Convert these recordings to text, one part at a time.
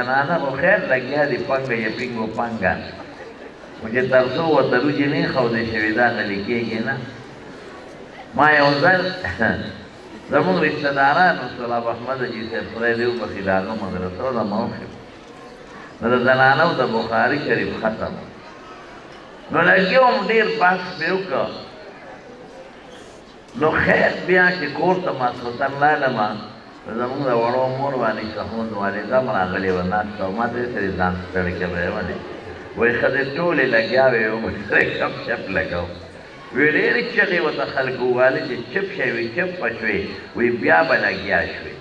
زنانه خو خیر لګیا دي پنګه یې پینګو پنګه خو چې تر څو ورته روجې نه ښودې شوې دا غلي کېږي نه ما یو ځل زمونږ رشته دارانو صلاب احمد حاجي صاحب خدای دې وبخښي د هغه مدرسو د موقف نو د زنانو د بخاري شریف ختم نو لګیا وم ډېر بحث مې وکړ نو خیر بیا چې کور ته ماسخوتن لالمه زمونږ د وړو مور باندې شهمود والده هم راغلې وه ناسته او ما ته یې سړي ځان ستړی کړی ولې وایي ښځې ټولې لګیاوې وم سړی کپ شپ لګو وی ډېرې چغې ورته خلکو ووالې چې چپ شوې چپ به شوې وی بیا به لګیا شوې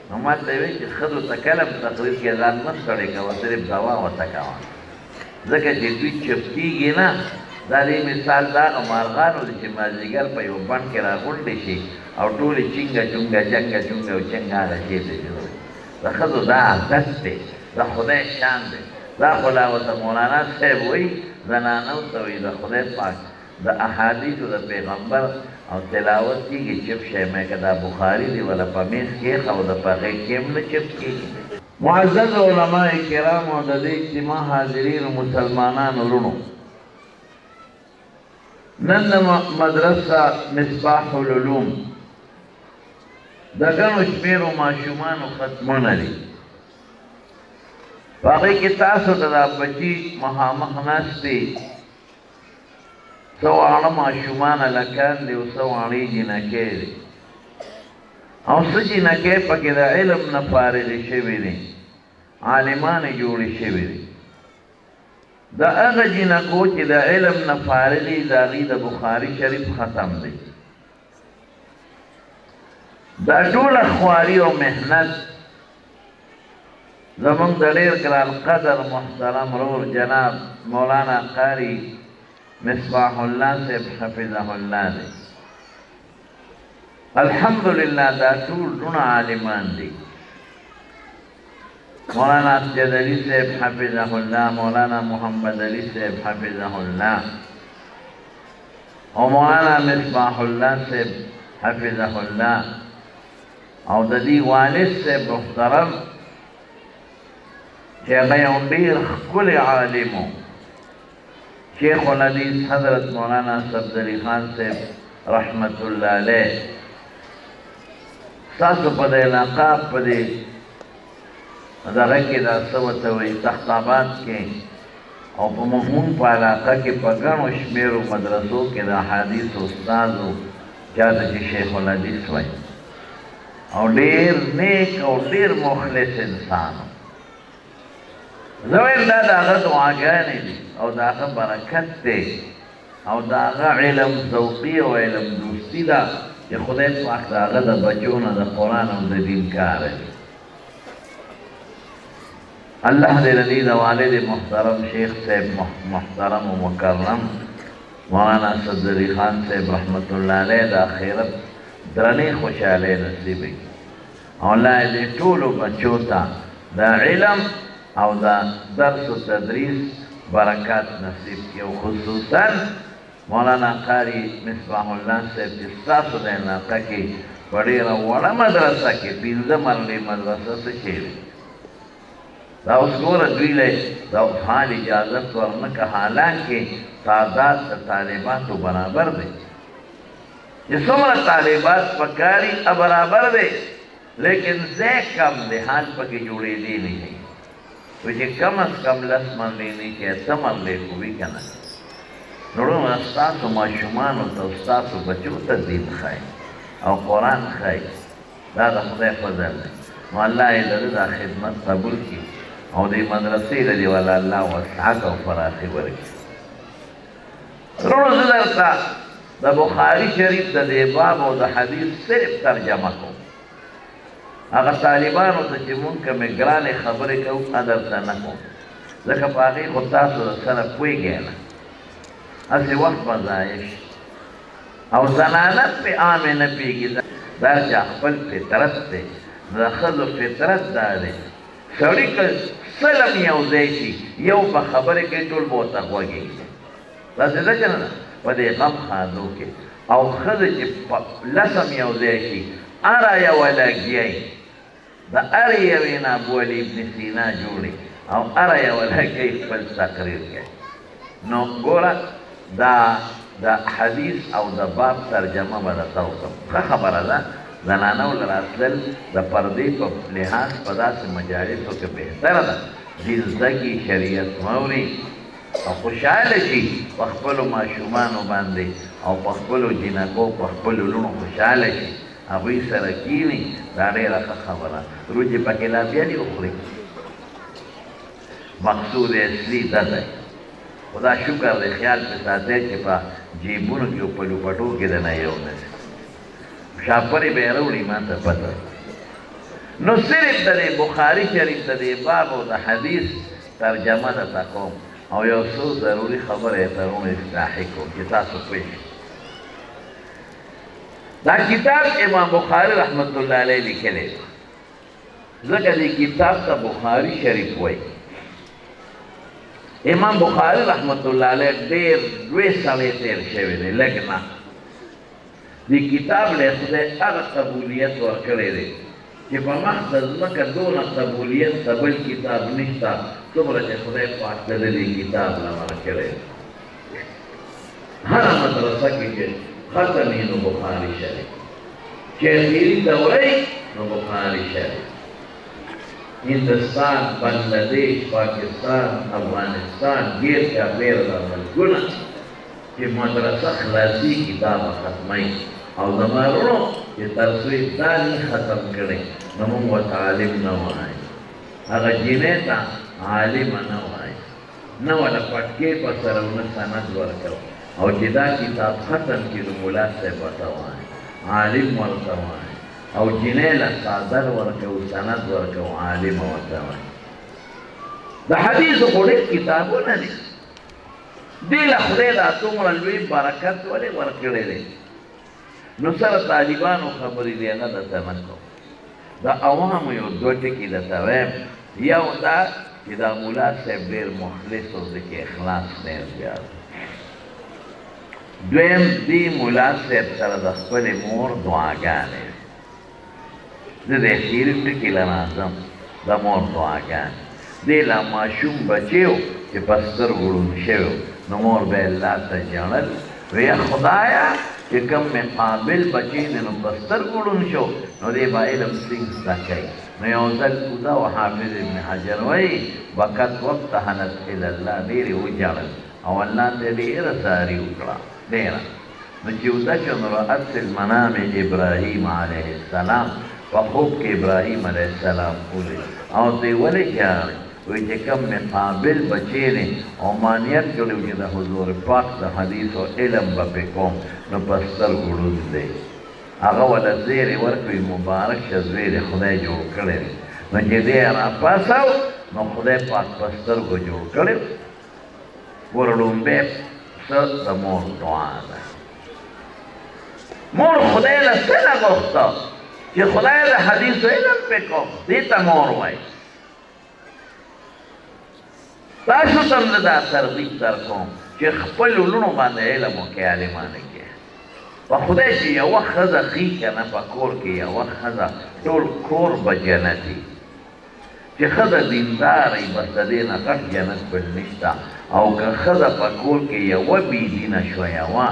نو ما ته یې وایي چې ښځو ته کله هم تقریر کې ځان مه ستړی کوه صرف دوا ورته کوه ځکه چې دوی چپ کېږي نه دا دې مثال دا نو مارغانو دی چې مازدیګر په یو بڼ کې راغونډې شي او ټولې چینګه چونګه جنګه چونګه او چنګه هغه شی دی د ښځو دا عادت دی د خدای شان دی دا خو لا ورته مولانا صاحب وایي زنانو ته وایي د خدای پاک د احادیثو د پیغمبر او تلاوت کېږي چپ شی مې که دا بخاري دی ولا په میز کېښه او د پغې کې هم نه چپ کېږي معزز علماء کرامو د دې اجتماع حاضرینو مسلمانانو وروڼو نن مدرسه مصباح العلوم د ګڼو شمېرو ماشومانو ختمونه دي په هغې کې تاسو ته دا بچي مخامخ ناست دي څه واړه ماشومان هلکان دي او څه واړې جینکۍ دي او څه جینکۍ پکې د علم نه فارغې شوي دي عالمان یې جوړې شوي دي د هغه جینکو چې د علم نه فارغ دي د هغې د بخاري شریف ختم دی دا ټوله خواري او محنت زمونږ د ډېر ګران قدر محترم رور جناب مولانا قاري مصباح الله صاحب حفظه الله دی الحمدلله دا ټول ډونه عالمان دي مولانا اسجد علی صاحب حفظه الله مولانا محمد علی صاحب حفظه الله او مولانا مصباح الله صاحب حفظه الله او د دې والد صاحب محترم چې هغه یو ډېر ښکلی عالم و شیخ الحدیث حضرت مولانا صفدري خان صاحب رحمت الله علیه ستاسو په د علاقه په دې دغه کې دا څه ورته وایي تخت-آباد کې او په مضمون په علاقه کې په ګڼو شمېرو مدرسو کې د احادیثو استاد و چاته چې شیخ الحدیث وایي او ډېر نیک او ډېر مخلص انسان زه وایم دا د هغه دعاګانې دي او د هغه برکت دی او د هغه علم ذوقي او علم دوستي ده چې خدای پاک د هغه د بچو نه د قرآن او د دین کار دی الله دې د دې د والد محترم شیخ صاحب محترم و مکرم مولانا صفدري خان صاحب رحمت الله علیه د آخرت درنې خوشحالۍ نصیب کړي او الله دې ټولو بچو ته د علم او د درس و تدریس برکات نصیب کړي او خصوصا مولانا قاري مصباح الله صاحب چې ستاسو د علاقه کې په ډېره وړه مدرسه کې 15 مرلې مدرسه څه شی دی دا اوس ګوره دوی له د افعال اجازت ورنه که حالانکې تعداد د طالباتو برابر دی چې څومره طالبات پکاري برابر دی لیکن ځای کم دی حال پکې جوړېدی نه شي وایي چې کم از کم 10 مرلې نه چې 8 مرلې خو وي که نه نو وروڼه ستاسو ماشومانو ته او ستاسو بچو ته دین ښایي او قرآن ښایي دا د خدای فضل دی نو الله یې د ده دا خدمت قبول کړي او دې مدرسې له دې والا الله وسعت او فراخي ورکړي وروڼو زه درته د بخاري شریف د دې باب او د حدیث صرف ترجمه کوم هغه طالبانو ته چې مونږ کومې ګرانې خبرې کوو درته نه کوم ځکه په هغې خو تاسو سره پوهېږئ نه هسې وخت به ضایع شي او زنانت پې عامې نه پوهېږي دا چې خپل فطرت دی د ښځو فطرت دا دی سړي که سلم یو ځای شي یو به خبرې کوي ټول به ورته غوږېږي داسې ده که نه په دې غم خاندو کې او ښځه چې لسم یو ځای شي هره یوه لګیا دا ار یوې نه ابو علي ابن سینا جوړي او ار یوه لکۍ خپل تقریر کوي نو ګوره دا حدیث او د باب ترجمه به درته وکړم ښه خبره ده زنانو له راتلل د پردې په لحاظ په داسې مجالسو کې بهتره ده چې زده کړي شریعت واوري او خوشحاله شي په خپلو ماشومانو باندې او په خپلو جینکو په خپلو لوڼو خوشحاله شي هغوی سره کیني دا ډېره ښه خبره روجې پکې لا بیا دې وخوري مقصود اصلي ده دی خدا شکر دی خیال پې ساتئ چې په جیبونو کې او په لوپټو کې دنه یو نه شي شاپرې به یې راوړي ما ته پته نو صرف د دې بخاري شریف د دې باب او د حدیث ترجمه درته کوم او یو څو ضروري خبره یې ترونه اصلاحي کوم چې تاسو پوه شئ دا کتاب امام بخاري رحمت الله علیه لیکلی ځکه دې کتاب ته بخاري شریف وایي امام بخاري رحمت الله علیه ډېر لوی سړی تېر شوی دی لږ نه دې کتاب له خدای هغه قبولیت ورکړی دی چې په مخ د ځمکه دونه قبولیت د بل کتاب نشته څومره چې خدای پاک د دې کتاب له ورکړی هره مدرسه کې چې ختم وي نو بخاري شریف چې اخري دوره نو بخاري شریف هندوستان بنگلادیش پاکستان افغانستان ډېر چاپېره دا ملکونه چې مدرسه خلاصي کتاب ختموي او زما وروڼو چې تر څو یې دا نه ختم کړی نو موږ ورته عالم نه وایو هغه جینۍ ته عالمه نه وایو نه وله پټکې په سره ونه سند ورکوو او چې دا کتاب ختم کړي نو ملا صاحب ورته وایي عالم ورته وایي او جینۍ له څادر ورکوو سند ورکوو عالمه ورته وایي د حدیثو خو ډېر کتابونه دي دې له خدای دا څومره لوی برکت ولې ورکړی دی نو سره طالبانو خبرې دی هغه درته نه کوم د عوامو یو دوه ټکي درته وایم یو دا چې دا ملا صاحب ډېر مخلص او دکې اخلاص ډېر زیات دویم دې ملا صاحب سره د خپلې مور دعاګانې زه د اخري ټکي له راځم د مور دعاګانې دې لا ماشوم بچی و چې په سترګو ړوند شوی نو مور به الله ته ژړل ویه خدایه چې کوم مقابل بچی دی نو په سترګو ړوند شو نو دې به علم څنګه زده کوي نو یو ځل کوده و حافظ ابن حجر وایي وقت وابتهلت الی الله ډېرې وژړل او الله ته ډېره زاري وکړه ډېره نو چې وده شو نو رأت فی المنام ابراهیم علیه السلام په خوب کې ابراهیم علیه السلام ولید او دوی ولې ژاړي وی چې کوم مقابل بچی دی او مانیت کړی چې د حضور پاک د حدیث او علم به پې کوم نو په سترګو ړوند دی هغه وله زیری ورکوي مبارک شه زوی دی خدای جوړ کړی دی نو چې دی راپاڅو نو خدای پاک په سترګو جوړ کړی ګوره لومبی څه د مور دعا ده مور خدای له څه نه غوښته چې خدای د حدیث او علم پې کوم دې ته مور وایي تاسو ته هم دا ترغیب در کوم چې خپلو لوڼو باندې علم وکړئ عالمانه کې په خدای چې یوه ښځه ښي که نه په کور کې یوه ښځه ټول کور به جنتي چې ښځه دینداره وي بس د دې نه غټ جنت بل نشته او که ښځه په کور کې یوه بېدینه شوه یوه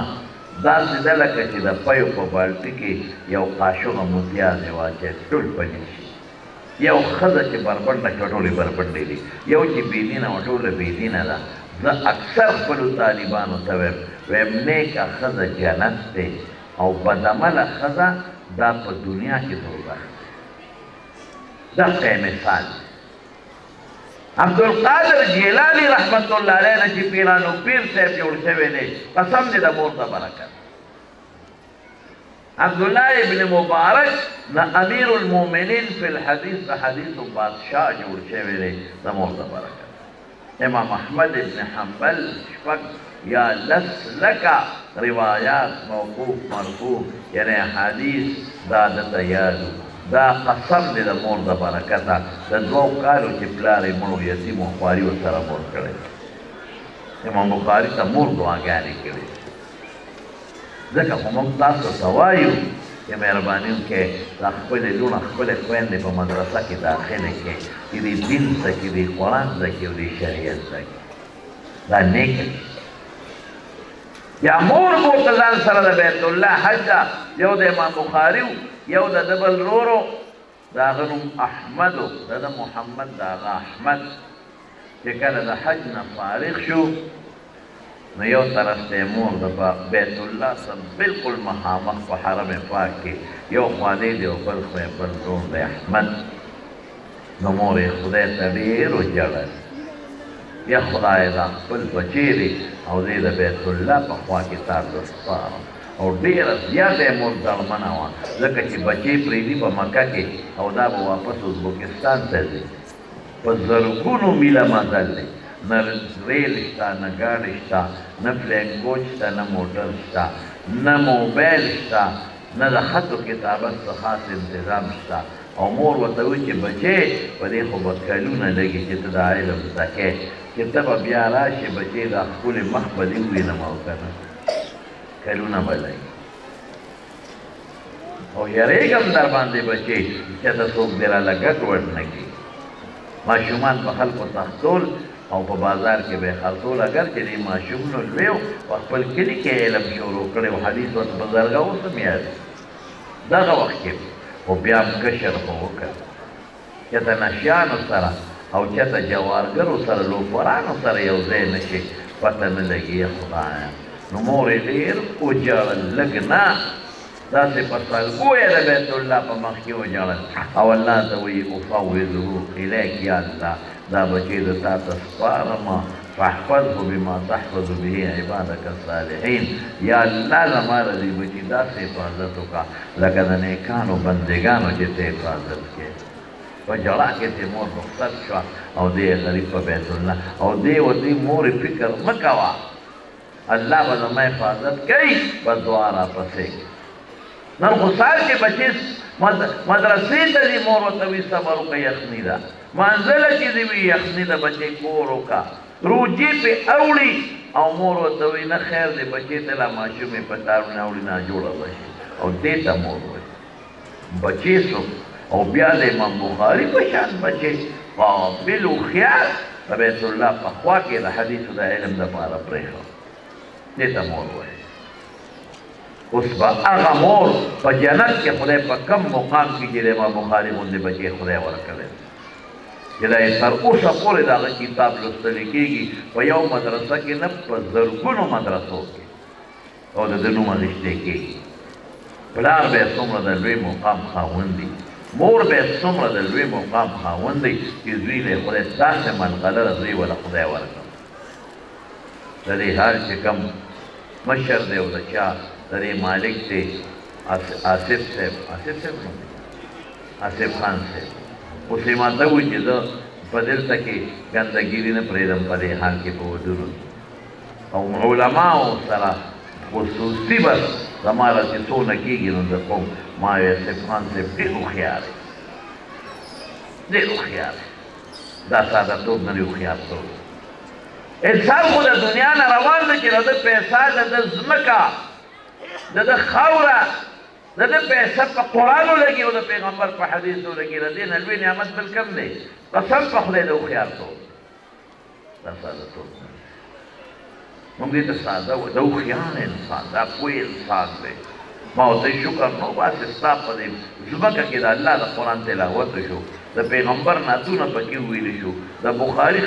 داسې ده لکه چې د پیو په بالټي کې یو قاشوغه متیازې واچوي ټول پلي شي یو ښځه چې بربنډه شوه ټولې بربنډې دي یو چې بېدینه وه ټوله بېدینه ده زه اکثر خپلو طالبانو ته ویم نیکه ښځه جنت دی او بدعمله ښځه دا په دنیا کې دوزخ دی دغه مثال عبدالقادر جیلانی رحمت الله علیه نه چې پیرانو پیر صاحب جوړ شوی دی قسم دی د مور ته برکت عبدالله ابن مبارک نه امیر المؤمنین فی الحدیث د حدیثو بادشاه جوړ شوی دی د مور ته برکت امام احمد ابن حنبل شپږ یا لس لکه روایات موقوف مرفوع یعنی حدیث دا درته یاد دا قسم دی د مور د برکته د دوو کالو چې پلار یې مړ و یتیم و خواري ورسره مور کړی امام بخاري ته مور دعاګانې کړي ځکه خو موږ تاسو ته وایو چې مهرباني وکړې دا خپلې لوڼه خپلې خویندې په مدرسه کې داخلې کړې چې دې دین زده کړي دې قرآن زده کړي او دې شریعت زده کړي دا نیکه یا مور بورته ځان سره د بیت الله حج ده یو د امام بخاري یو د ده بل ورورو د هغه نوم احمد و د ده محمد د هغه احمد چې کله د حج نه فارغ شو نو یو طرف ته مور د بیت الله سره بلکل مخامخ په حرم پاک کې یو خوا دی او بل خوا یې بل ورور دی احمد نو مور یې خدای ته ډېر وژړل یا خدای دا خپل بچی دی او دی د بیت الله په خوا کې تا ته سپارم او ډېره زیاته یې مور ډاډمنه وه ځکه چې بچی پرېږدي په مکه کې او دا به واپس ازبکستان ته ځي په زرګونو میله مزل دی نه ریل شته نه ګاډی شته نه فلین کوچ شته نه موټر شته نه موبایل شته نه د خط و کتابت څه خاص انتظام شته او مور ورته وایي چې بچی په دې خو به کلونه لګي چې ته دا علم زده کړې چې ته به بیا راشې بچی دا ښکلې مخ به دې ووینم او که نه کلونه به لګي او یریږم در باندې بچی چې ته څوک دې راله ګډ وډ نه کړي ماشومان په خلکو تختول او په بازار کې به خرڅول اگر چې دې ماشوم نو لوی و په خپل کلي کې علم شروع کړی و حدیث ورته بزرګه اوس هم یاد دغه وخت کې خو بیا هم کشر خو وکړ چېرته نشیانو سره او چېرته جوارګرو سره لوفرانو سره یو ځای نه شي پته نه لګي خدایه نو مور یې ډېر وژړل لږ نه داسې په سلګو یې د بیت الله په مخ کې وژړل او الله ته وایي افوضه الیک یا الله دا بچی د تا ته سپارم فاحفظه بما تحفظ به عبادک الصالحین یا الله زما د دې بچي داسې حفاظت وکړه لکه د نیکانو بندګانو چې ته حفاظت کړې په ژړا کې ته مور رخصت شوه او دی یې غریب په بیت الله او دی ورته مورې فکر مه کوه الله به زما حفاظت کوي په دعا راپسې نن خو سهار کې بچې مدرسې ته ځي مور ورته وي صبر وکړه یخني ده منزله چې دې وي یخني ده بچې کور وکړه روجې پې اوړي او مور ورته وي نه خیر دی بچې ته لا ماشوم یې په تارونه اوړي ناجوړه به شي او دې ته مور وایي بچې څوک او بیا د امام بخاري په شان بچې قابل هوښیار په بیت الله په خوا کې د حدیثو د علم دپاره پرېښود دې ته مور وایي اوس به هغه مور په جنت کې خدای په کم مقام کې چې د امام بخاري غوندې بچې خدای ورکړی چې دا یې تر اوسه پورې د هغه کتاب لوستلی کېږي په یو مدرسه کې نه په زرګونو مدرسو کې او د ده نوم اخیستی کېږي پلار به یې څومره د لوی مقام خاوند دی مور به یې څومره د لوی مقام خاوند دی چې زوی له یې خدای داسې منقلره زوی وله خدای ورکړ د دې حال چې کوم مشر دی او د چا د دې مالک دی آصف صاحب آصف خان صاحب اوس یې ماته ووایي چې زه په دلته کې ګندګیري نه پرېږدم په دې حال کې په ودونو او علماو سره خصوصي بس زما را چې څونه کېږي نو زه کوم ما وی آصف خان صاحب ډېر هوښیار دی ډېر هوښیار دی دا سادهتوب نه دی هوښیارتوب انسان خو د دنیا نه روان دی چې د ده پیسه د ده ځمکه د ده خاوره د ده پیسه په قرآن ولګي او د پیغمبر په حدیثو لګي د دې نه لوی نعمت بل کم دی قسم په خدای د هوښیارتوب دا سادهتوب موږ دې ته ساده د هوښیار انسان دا پوه انسان دی ما ورته شکر نو باسې ستا په دې ځمکه کې د الله د قرآن تلاوت شو د پیغمبر نعتونه پکې وویلي شو د بخاري